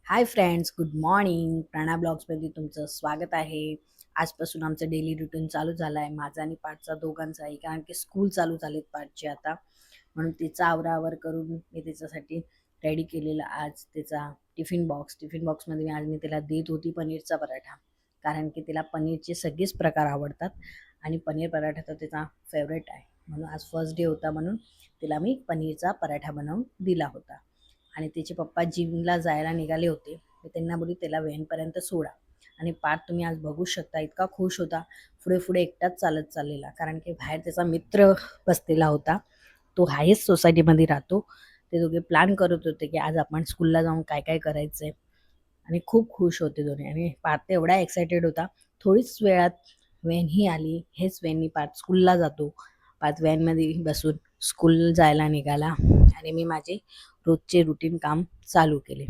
हाय friends, good morning. Prana ब्लॉग्समध्ये तुमचं स्वागत आहे. आजपासून आमचं डेली रुटीन चालू झालं आहे, माझा आणि पाठचा दोघांचाही. कारण की स्कूल चालू झालीत पाठची आता, म्हणून तिचा आवरावर करून मी त्याच्यासाठी रेडी केलेला आज त्याचा टिफिन बॉक्समध्ये आज मी तिला देत होती पनीरचा पराठा. कारण की तिला पनीरचे सगळेच प्रकार आवडतात आणि पनीर पराठा तर तिचा फेवरेट आहे. म्हणून आज फर्स्ट डे होता, म्हणून तिला मी पनीरचा पराठा बनवून दिला होता. आणि तिचे पप्पा जिमला जायला निघाले होते. मी त्यांना बोलली त्याला व्हॅनपर्यंत सोडा. आणि पार्थ तुम्ही आज बघू शकता, इतका खुश होता. पुढे पुढे एकटाच चालत चाललेला, कारण की बाहेर त्याचा मित्र बसलेला होता. तो हायेस्ट सोसायटीमध्ये राहतो. ते दोघे प्लॅन करत होते की आज आपण स्कूलला जाऊन काय काय करायचंय. आणि खूप खुश होते दोन्ही. आणि पार्थ एवढा एक्सायटेड होता. थोडीच वेळात व्हॅन ही आली. हेच व्हॅननी पार्थ स्कूलला जातो. पार्थ व्हॅनमध्ये बसून स्कूल जायला निघाला आणि मी माझे रोजचे रुटीन काम चालू केले.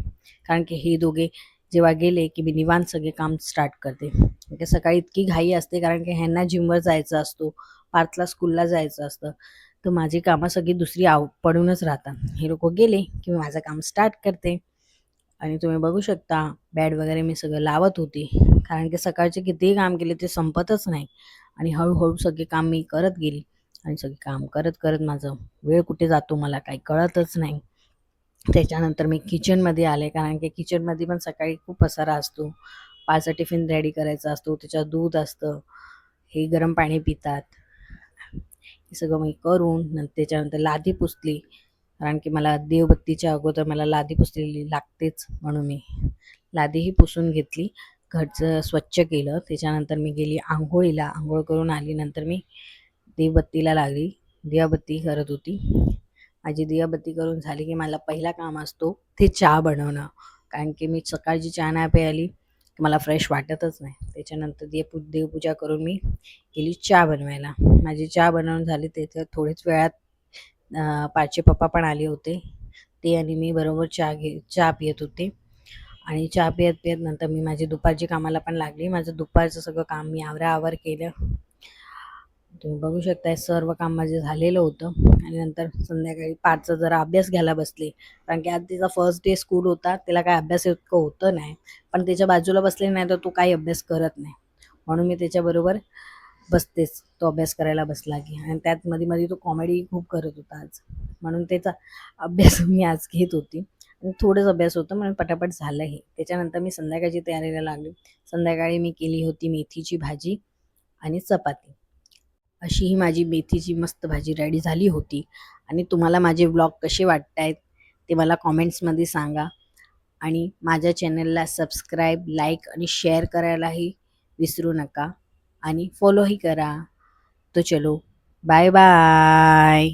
कारण की हे दोघे जेव्हा गेले की मी निवांत सगळे काम स्टार्ट करते. कारण की सकाळी इतकी घाई असते, कारण की ह्यांना जिमवर जायचं असतो, पार्थला स्कूलला जायचं असतं. तर माझी कामं सगळी दुसरी पडूनच राहतात. हे लोक गेले की मी माझं काम स्टार्ट करते. आणि तुम्ही बघू शकता बॅड वगैरे मी सगळं लावत होती, कारण की सकाळचे कितीही काम केले ते संपतच नाही. आणि हळूहळू सगळे काम मी करत गेली. आणि सगळे काम करत करत माझं वेळ कुठे जातो मला काही कळतच नाही. त्याच्यानंतर मी किचनमध्ये आले, कारण की किचनमध्ये पण सकाळी खूप पसारा असतो. पाच टिफिन रेडी करायचा असतो, त्याच्यात दूध असतं, हे गरम पाणी पितात. हे सगळं मी करून त्याच्यानंतर लादी पुसली, कारण की मला देवबत्तीच्या अगोदर मला लादी पुसलेली लागतेच, म्हणून मी लादीही पुसून घेतली. घरचं स्वच्छ केलं. त्याच्यानंतर मी गेली आंघोळीला. आंघोळ करून आली, नंतर मी देवबत्तीला लागली. दिवाबत्ती करत होती. माझी दिवाबत्ती करून झाली की मला पहिला काम असतो ते चहा बनवणं. कारण की मी सकाळची चहा नाही प्यायली की मला फ्रेश वाटतच नाही. त्याच्यानंतर देवपूजा करून मी गेली चहा बनवायला. माझी चहा बनवून झाली. त्याच्यात थोड्याच वेळात पाचचे पप्पा पण आले होते. ते आणि मी बरोबर चहा पित होते. आणि चहा पित पित नंतर मी माझी दुपारची कामाला पण लागली. माझं दुपारचं सगळं काम मी आवराआवर केलं. तुम्ही बघू शकताय सर्व काम माझे झालेलं होतं. आणि नंतर संध्याकाळी पाचचा जरा अभ्यास घ्यायला बसले, कारण की आज तिचा फर्स्ट डे स्कूल होता. तिला काय अभ्यास इतकं होतं नाही, पण त्याच्या बाजूला बसले नाही तर तो काही अभ्यास करत नाही. म्हणून मी त्याच्याबरोबर बसतेच. तो अभ्यास करायला बसला की. आणि त्यात मध्ये मध्ये तो कॉमेडी खूप करत होता आज, म्हणून त्याचा अभ्यास मी आज घेत होती. आणि थोडंच अभ्यास होतं, म्हणून पटापट झालं हे. त्याच्यानंतर मी संध्याकाळची तयारीला लागली. संध्याकाळी मी केली होती मेथीची भाजी आणि चपाती. अशी ही माझी मेथीची मस्त भाजी रेडी झाली होती. आणि तुम्हाला माझे व्लॉग कसे वाटत आहेत ते मला कॉमेंट्समध्ये सांगा. आणि माझ्या चॅनलला सबस्क्राईब, लाईक आणि शेअर करायलाही विसरू नका. आणि फॉलोही करा. तो चलो, बाय बाय.